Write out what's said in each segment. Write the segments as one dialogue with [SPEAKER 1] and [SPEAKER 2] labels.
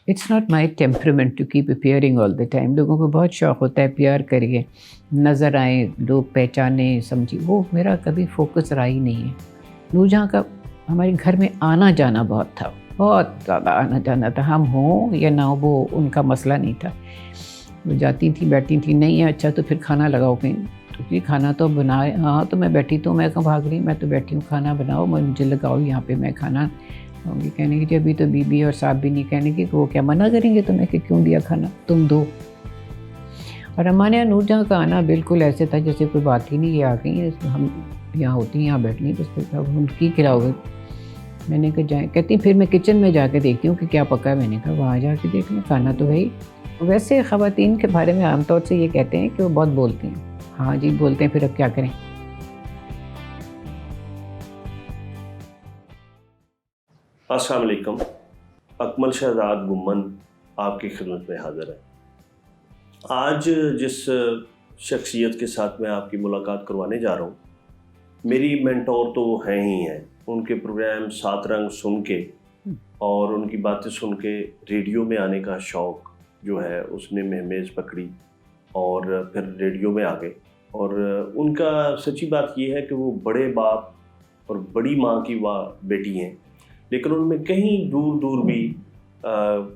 [SPEAKER 1] It's not my temperament to keep appearing all the time. لوگوں کو بہت شوق ہوتا ہے پیار کریے, نظر آئیں, لوگ پہچانیں, سمجھیں. وہ میرا کبھی فوکس رہا ہی نہیں ہے. نور جہاں کا ہمارے گھر میں آنا جانا بہت تھا, بہت زیادہ آنا جانا تھا. ہم ہوں یا نہ ہو وہ ان کا مسئلہ نہیں تھا. وہ جاتی تھیں بیٹھتی تھیں, نہیں ہے اچھا تو پھر کھانا لگاؤ کہیں, تو جی کھانا تو بنائے. ہاں تو میں بیٹھی تو میں کہاں بھاگ رہی, میں تو بیٹھی ہوں, کھانا بناؤ, مجھے لگاؤ یہاں پہ, میں کھانا گی. کہنے کی جی ابھی تو بی بی اور صاحب بھی نہیں, کہنے کی وہ کیا منع کریں گے تمہیں کہ کیوں دیا کھانا, تم دو. اور ہمارے یہاں نور جہاں کا آنا بالکل ایسے تھا جیسے کوئی بات ہی نہیں, یہ آ گئی ہم یہاں ہوتی ہیں, یہاں بیٹھنی, بس پھر ان کی کھلاؤ گے. میں نے کہا جائیں, کہتی پھر میں کچن میں جا کے دیکھتی ہوں کہ کیا پکا ہے. میں نے کہا وہاں جا کے دیکھ لیں, کھانا تو ہے ہی. ویسے خواتین کے بارے میں عام طور سے یہ کہتے ہیں کہ وہ بہت بولتی ہیں. ہاں جی بولتے ہیں, پھر اب کیا کریں.
[SPEAKER 2] السلام علیکم. اکمل شہزاد گمن آپ کی خدمت میں حاضر ہے. آج جس شخصیت کے ساتھ میں آپ کی ملاقات کروانے جا رہا ہوں, میری مینٹور تو وہ ہیں ہی ہیں. ان کے پروگرام سات رنگ سن کے اور ان کی باتیں سن کے ریڈیو میں آنے کا شوق جو ہے اس نے مہمیز پکڑی اور پھر ریڈیو میں آ گئے. اور ان کا سچی بات یہ ہے کہ وہ بڑے باپ اور بڑی ماں کی بیٹی ہیں, لیکن ان میں کہیں دور دور بھی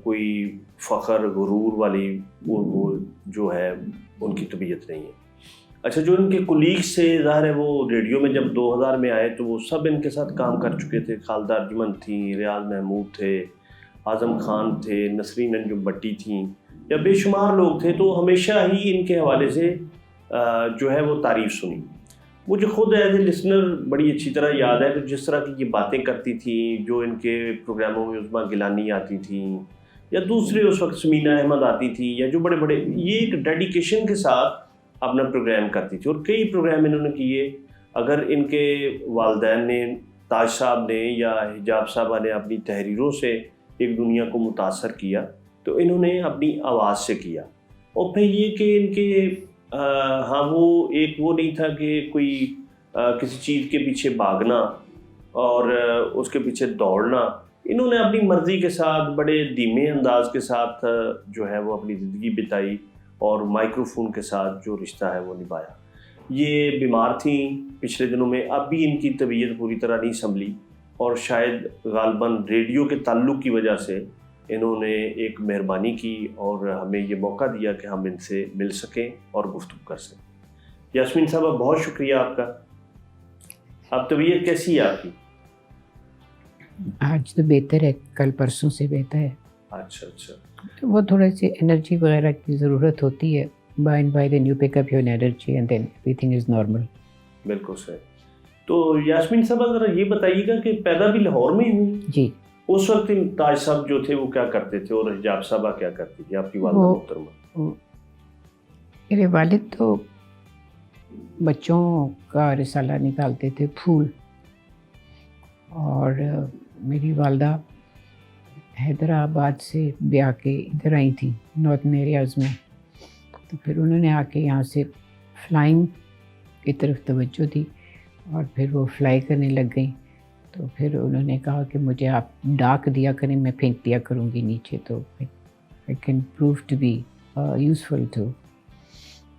[SPEAKER 2] کوئی فخر غرور والی وہ جو ہے ان کی طبیعت نہیں ہے. اچھا, جو ان کے کولیگ سے ظاہر ہے وہ ریڈیو میں جب 2000 میں آئے تو وہ سب ان کے ساتھ کام کر چکے تھے. خالدہ ارجمن تھیں, ریاض محمود تھے, اعظم خان تھے, نسرین انجم بٹی تھیں, یا بے شمار لوگ تھے. تو ہمیشہ ہی ان کے حوالے سے جو ہے وہ تعریف سنی. مجھے خود ایز اے لسنر بڑی اچھی طرح یاد ہے کہ جس طرح کی یہ باتیں کرتی تھیں, جو ان کے پروگراموں میں عظمیٰ گیلانی آتی تھیں یا دوسرے اس وقت سمینہ احمد آتی تھی, یا جو بڑے بڑے, یہ ایک ڈیڈیکیشن کے ساتھ اپنا پروگرام کرتی تھی. اور کئی پروگرام انہوں نے کیے. اگر ان کے والدین نے, تاج صاحب نے یا حجاب صاحبہ نے اپنی تحریروں سے ایک دنیا کو متاثر کیا تو انہوں نے اپنی آواز سے کیا. اور پھر یہ کہ ان کے ہاں وہ ایک وہ نہیں تھا کہ کوئی کسی چیز کے پیچھے بھاگنا اور اس کے پیچھے دوڑنا. انہوں نے اپنی مرضی کے ساتھ بڑے دھیمے انداز کے ساتھ جو ہے وہ اپنی زندگی بتائی اور مائکرو فون کے ساتھ جو رشتہ ہے وہ نبھایا. یہ بیمار تھیں پچھلے دنوں میں, اب بھی ان کی طبیعت پوری طرح نہیں سنبھلی, اور شاید غالباً ریڈیو کے تعلق کی وجہ سے انہوں نے ایک مہربانی کی اور ہمیں یہ موقع دیا کہ ہم ان سے مل سکیں اور گفتگو کر سکیں. یاسمین صاحبہ بہت شکریہ آپ کا. اب طبیعت کیسی ہے آپ کی؟
[SPEAKER 1] آج تو بہتر ہے, کل پرسوں سے بہتر ہے.
[SPEAKER 2] اچھا اچھا.
[SPEAKER 1] وہ تھوڑی سی انرجی وغیرہ کی ضرورت ہوتی ہے. By and by then you pick up your energy and then everything is normal.
[SPEAKER 2] بالکل صحیح. تو یاسمین صاحبہ ذرا یہ بتائیے گا کہ پیدا بھی لاہور میں ہوئی؟
[SPEAKER 1] جی.
[SPEAKER 2] اس وقت تاج صاحب جو تھے وہ کیا کرتے تھے اور حجاب صاحبہ کیا کرتی تھی آپ کی والدہ محترمہ؟
[SPEAKER 1] میرے والد تو بچوں کا رسالہ نکالتے تھے, پھول, اور میری والدہ حیدرآباد سے بیاہ کے ادھر آئی تھیں نارتھن ایریاز میں. تو پھر انہوں نے آ کے یہاں سے فلائنگ کی طرف توجہ دی اور پھر وہ فلائی کرنے لگ گئیں. تو پھر انہوں نے کہا کہ مجھے آپ ڈاک دیا کریں, میں پھینک دیا کروں گی نیچے, تو I can prove to be useful too.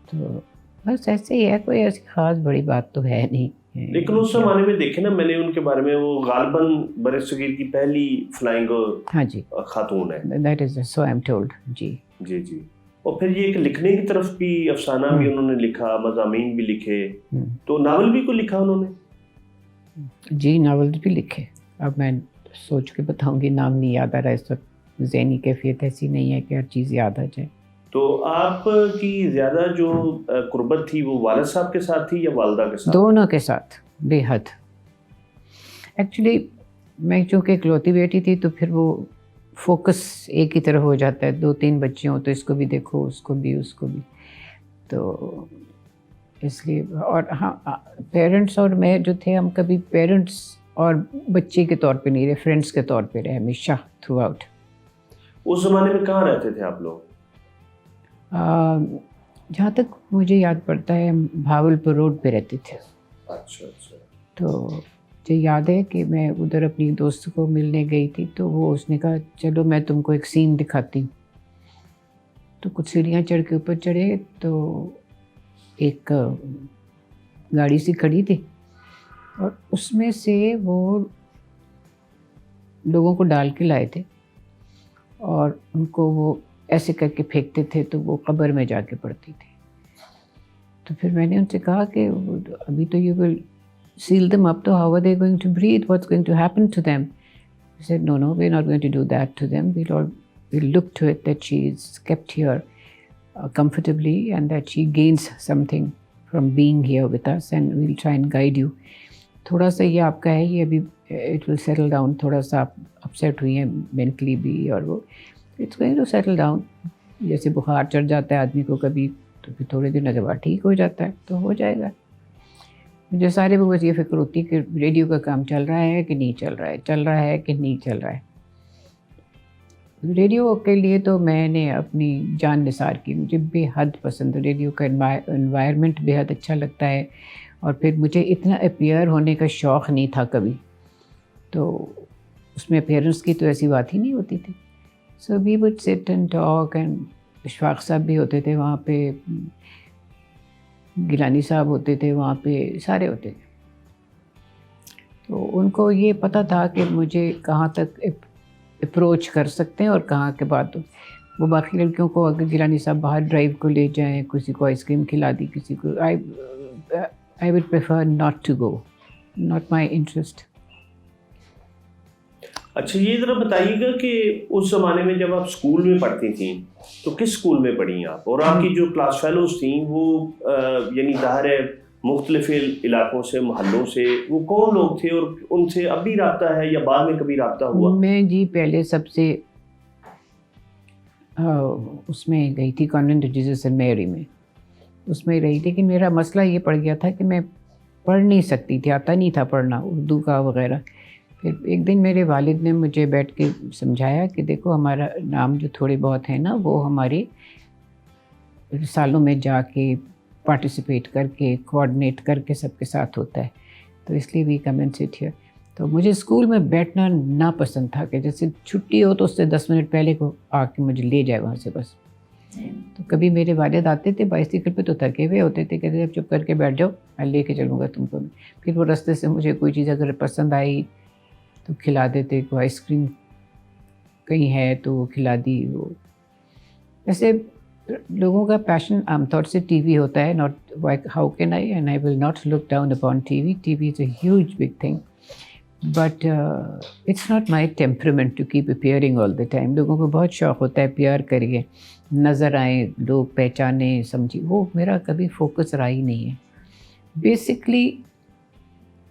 [SPEAKER 1] تو بس ایسے ہی ہے, کوئی ایسی خاص بڑی بات تو ہے نہیں.
[SPEAKER 2] لیکن اس زمانے میں دیکھیں نا, میں نے ان کے بارے میں, وہ غالباً برصغیر کی پہلی فلائنگ
[SPEAKER 1] ہاں جی
[SPEAKER 2] خاتون ہے.
[SPEAKER 1] That is so I am told. جی
[SPEAKER 2] جی جی. اور پھر یہ کہ لکھنے کی طرف بھی, افسانہ بھی انہوں نے لکھا, مضامین بھی لکھے, تو ناول بھی کوئی لکھا انہوں نے؟
[SPEAKER 1] جی ناول بھی لکھے. اب میں سوچ کے بتاؤں گی, نام نہیں یاد آ رہا اس وقت, ذہنی کیفیت ایسی نہیں ہے کہ ہر چیز یاد آ جائے.
[SPEAKER 2] تو آپ کی زیادہ جو قربت تھی وہ والد صاحب کے ساتھ تھی یا والدہ کے ساتھ؟
[SPEAKER 1] دونوں کے ساتھ بے حد. ایکچولی میں چونکہ اکلوتی بیٹی تھی تو پھر وہ فوکس ایک ہی طرف ہو جاتا ہے. 2-3 بچے ہوں تو اس کو بھی دیکھو, اس کو بھی, اس کو بھی, تو اس لیے. اور ہاں پیرنٹس اور میں جو تھے, ہم کبھی پیرنٹس اور بچے کے طور پہ نہیں رہے, فرینڈس کے طور پہ رہے ہمیشہ تھرو آؤٹ.
[SPEAKER 2] اس زمانے میں کہاں رہتے تھے آپ لوگ؟
[SPEAKER 1] جہاں تک مجھے یاد پڑتا ہے بھاولپور روڈ پہ رہتے تھے.
[SPEAKER 2] اچھا اچھا.
[SPEAKER 1] تو مجھے یاد ہے کہ میں ادھر اپنی دوست کو ملنے گئی تھی تو اس نے کہا چلو میں تم کو ایک سین دکھاتی ہوں. تو کچھ سیڑھیاں چڑھ کے اوپر چڑھے تو ایک گاڑی سی کھڑی تھی اور اس میں سے وہ لوگوں کو ڈال کے لائے تھے اور ان کو وہ ایسے کر کے پھینکتے تھے تو وہ قبر میں جا کے پڑتی تھی. تو پھر میں نے ان سے کہا کہ ابھی تو you will seal them up, تو how are they going to breathe? What's going to happen to them? He said, no, we're not going to do that to them. We'll look to it that she is kept here comfortably and that she gains something from being here with us, and we'll try and guide you. تھوڑا سا یہ آپ کا ہے یہ ابھی it will settle down. تھوڑا سا آپ اپسیٹ ہوئی ہیں مینٹلی بھی اور وہ it's going to settle down. جیسے بخار چڑھ جاتا ہے آدمی کو کبھی تو پھر تھوڑے دنوں کے بعد ٹھیک ہو جاتا ہے تو ہو جائے گا. مجھے سارے وہ بس یہ فکر ہوتی ہے کہ ریڈیو کا کام چل رہا ہے کہ نہیں چل رہا ہے, چل رہا ہے کہ نہیں چل رہا ہے. ریڈیو کے لیے تو میں نے اپنی جان نثار کی, مجھے بے حد پسند ہے ریڈیو کا انوائرمنٹ, بے حد اچھا لگتا ہے. اور پھر مجھے اتنا اپیئر ہونے کا شوق نہیں تھا کبھی, تو اس میں اپیئرنس کی تو ایسی بات ہی نہیں ہوتی تھی. سو وی وڈ سٹ اینڈ ٹاک, اینڈ اشفاق صاحب بھی ہوتے تھے وہاں پہ, گیلانی صاحب ہوتے تھے وہاں پہ, سارے ہوتے تھے. تو ان کو یہ پتہ تھا کہ مجھے کہاں تک اپروچ کر سکتے ہیں اور کہاں کے بعد. وہ باقی لڑکیوں کو اگر گیلانی صاحب باہر ڈرائیو کو لے جائیں, کسی کو آئس کریم کھلا دی, کسی کو I would prefer not to go, not my interest.
[SPEAKER 2] اچھا یہ ذرا بتائیے گا کہ اس زمانے میں جب آپ اسکول میں پڑھتی تھیں تو کس اسکول میں پڑھی آپ, اور آپ کی جو کلاس فیلوز تھیں وہ یعنی ظاہر ہے مختلف علاقوں سے, محلوں سے, وہ کون لوگ تھے اور ان سے اب بھی رابطہ ہے یا بعد میں کبھی رابطہ ہوا؟
[SPEAKER 1] میں جی پہلے سب سے اس میں گئی تھی کانوینٹ آف جیزس اینڈ میری میں, اس میں رہی. لیکن میرا مسئلہ یہ پڑ گیا تھا کہ میں پڑھ نہیں سکتی تھی, آتا نہیں تھا پڑھنا اردو کا وغیرہ. پھر ایک دن میرے والد نے مجھے بیٹھ کے سمجھایا کہ دیکھو ہمارا نام جو تھوڑے بہت ہیں نا وہ ہمارے سالوں میں جا کے پارٹیسپیٹ کر کے کوآرڈینیٹ کر کے سب کے ساتھ ہوتا ہے, تو اس لیے وی کم اینڈ سٹ ہیئر. تو مجھے اسکول میں بیٹھنا ناپسند تھا کہ جیسے چھٹی ہو تو اس سے 10 منٹ پہلے کو آ کے مجھے لے جائے وہاں سے بس. تو کبھی میرے والد آتے تھے بائسیکل پہ تو تھکے ہوئے ہوتے تھے, کہتے اب چپ کر کے بیٹھ جاؤ میں لے کے چلوں گا تم کو. پھر وہ رستے سے مجھے کوئی چیز اگر پسند آئی تو کھلا دیتے, کوئی آئس کریم کہیں ہے تو وہ کھلا دی. وہ ویسے لوگوں کا پیشن عام طور سے ٹی وی ہوتا ہے, not how can I and I will not look down upon TV. TV is a huge big thing, but it's not my temperament to keep appearing all the time. لوگوں کو بہت شوق ہوتا ہے پیار کریے, نظر آئیں, لوگ پہچانیں, سمجھیں. وہ میرا کبھی فوکس رہا ہی نہیں ہے. Basically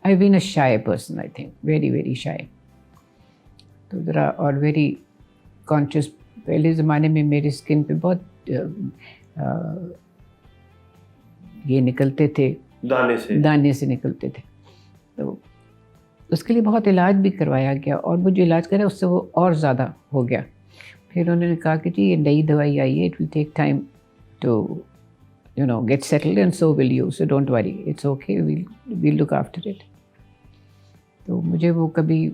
[SPEAKER 1] I been a شائے person, I think very very shy. تو ذرا اور ویری کانشیس. پہلے زمانے میں میری اسکن پہ بہت یہ نکلتے تھے, دانے سے نکلتے تھے. تو اس کے لیے بہت علاج بھی کروایا گیا, اور وہ جو علاج کرا اس سے وہ اور زیادہ ہو گیا. پھر انہوں نے کہا کہ جی یہ نئی دوائی آئی ہے, it will take time to get settled and so will you, so don't worry, it's okay, we'll look after it. تو مجھے وہ کبھی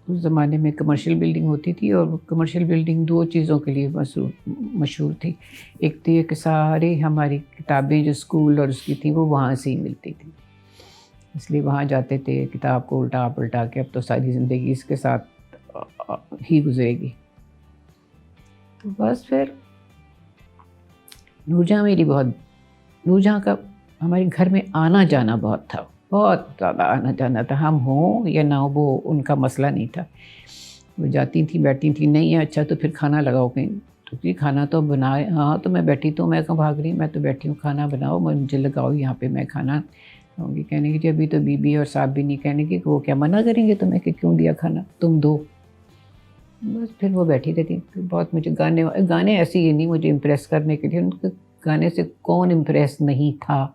[SPEAKER 1] اس زمانے میں کمرشل بلڈنگ ہوتی تھی, اور وہ کمرشل بلڈنگ 2 چیزوں کے لیے مشہور تھی. ایک تو یہ کہ ساری ہماری کتابیں جو اسکول اور اس کی تھیں وہ وہاں سے ہی ملتی تھیں, اس لیے وہاں جاتے تھے کتاب کو الٹا پلٹا کے. اب تو ساری زندگی اس کے ساتھ ہی گزرے گی. تو بس پھر نور جہاں میری بہت, نور جہاں کا ہمارے گھر میں آنا جانا بہت تھا, بہت زیادہ آنا جانا تھا. ہم ہوں یا نہ ہو وہ ان کا مسئلہ نہیں تھا. وہ جاتی تھیں بیٹھتی تھیں, نہیں ہے اچھا تو پھر کھانا لگاؤ کہیں, تو پھر کھانا تو بنائے. ہاں تو میں بیٹھی تو میں کہاں بھاگ رہی, میں تو بیٹھی ہوں, کھانا بناؤ, مجھے لگاؤ یہاں پہ, میں کھانا ہوں گی. کہنے کی جی ابھی تو بی بی اور صاحب بھی نہیں, کہنے کی کہ وہ کیا منع کریں گے تمہیں کہ کیوں دیا کھانا, تم دو. بس پھر وہ بیٹھی رہتی. بہت مجھے گانے ایسے ہی نہیں مجھے امپریس کرنے کے لیے, ان کے گانے سے کون امپریس نہیں تھا.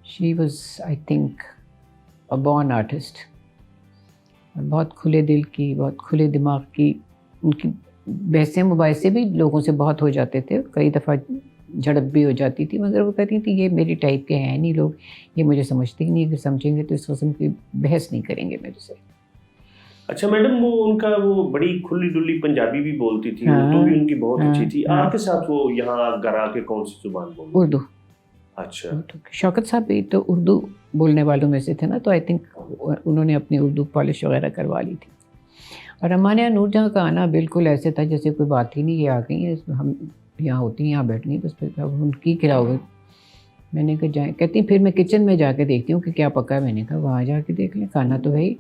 [SPEAKER 1] She was I think a born artist, اور بہت کھلے دل کی, بہت کھلے دماغ کی. ان کی بحثیں مباحثے بھی لوگوں سے بہت ہو جاتے تھے. کئی دفعہ جھڑپ بھی ہو جاتی تھی، مگر وہ کہتی تھی یہ میری ٹائپ کے ہیں نہیں لوگ، یہ مجھے سمجھتے ہی نہیں، اگر سمجھیں گے تو اس قسم کی بحث نہیں کریں گے میرے سے.
[SPEAKER 2] اچھا میڈم، وہ ان کا وہ بڑی کھلی ڈلی پنجابی بھی بولتی تھی،
[SPEAKER 1] ہاں،
[SPEAKER 2] اردو بھی ان کی بہت
[SPEAKER 1] ہاں،
[SPEAKER 2] اچھی تھی.
[SPEAKER 1] ہاں.
[SPEAKER 2] آپ کے ساتھ وہ یہاں گھر آ کے کون سی زبان بولتی؟
[SPEAKER 1] اردو.
[SPEAKER 2] اچھا.
[SPEAKER 1] شوکت صاحب بھی تو اردو بولنے والوں میں سے تھے نا، تو آئی تھنک انہوں نے اپنی اردو پالش وغیرہ کروا لی تھی. اور ہمارے یہاں نور جہاں کا آنا بالکل ایسے تھا جیسے کوئی بات ہی نہیں، یہ آ گئی ہیں ہم یہاں ہوتی ہیں، یہاں بیٹھ گئی بس، پھر ان کی کھلاؤ گے. میں نے کہا جائیں، کہتی پھر میں کچن میں جا کے دیکھتی ہوں کہ کیا پکا ہے. میں نے کہا وہاں جا کے دیکھ لیں، کھانا تو ہے ہی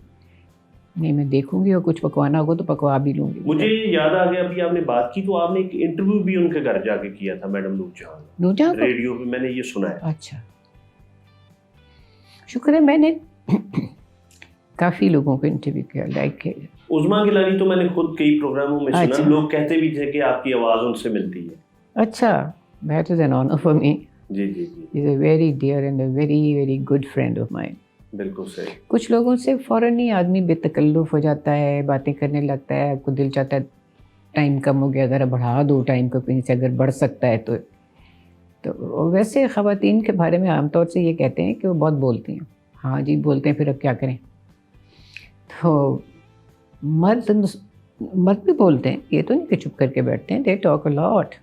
[SPEAKER 1] نہیں. میں دیکھوں گی اور کچھ پکوانا ہوگا تو پکوا بھی لوں گی.
[SPEAKER 2] مجھے یاد آ گیا، ابھی آپ نے بات کی تو آپ نے ایک انٹرویو بھی ان کے گھر جا کے کیا تھا میڈم نور جہاں، ریڈیو پہ میں نے یہ سنا ہے.
[SPEAKER 1] اچھا، شکر ہے. میں نے کافی لوگوں کو انٹرویو کیا، لائک
[SPEAKER 2] عظمیٰ گیلانی تو میں نے خود کئی پروگراموں میں سنا، لوگ کہتے بھی تھے کہ آپ کی آواز ان سے ملتی ہے.
[SPEAKER 1] اچھا، that is an honor for me.
[SPEAKER 2] جی جی جی.
[SPEAKER 1] He's a very dear and a very very good friend of mine.
[SPEAKER 2] بالکل صحیح.
[SPEAKER 1] کچھ لوگوں سے فوراً ہی آدمی بے تکلف ہو جاتا ہے، باتیں کرنے لگتا ہے، آپ کو دل چاہتا ہے ٹائم کم ہو گیا، ذرا بڑھا دو ٹائم کو کہیں سے اگر بڑھ سکتا ہے تو ویسے خواتین کے بارے میں عام طور سے یہ کہتے ہیں کہ وہ بہت بولتی ہیں. ہاں جی بولتے ہیں، پھر اب کیا کریں. تو مرد بھی بولتے ہیں، یہ تو نہیں کہ چپ کر کے بیٹھتے ہیں. They talk a lot.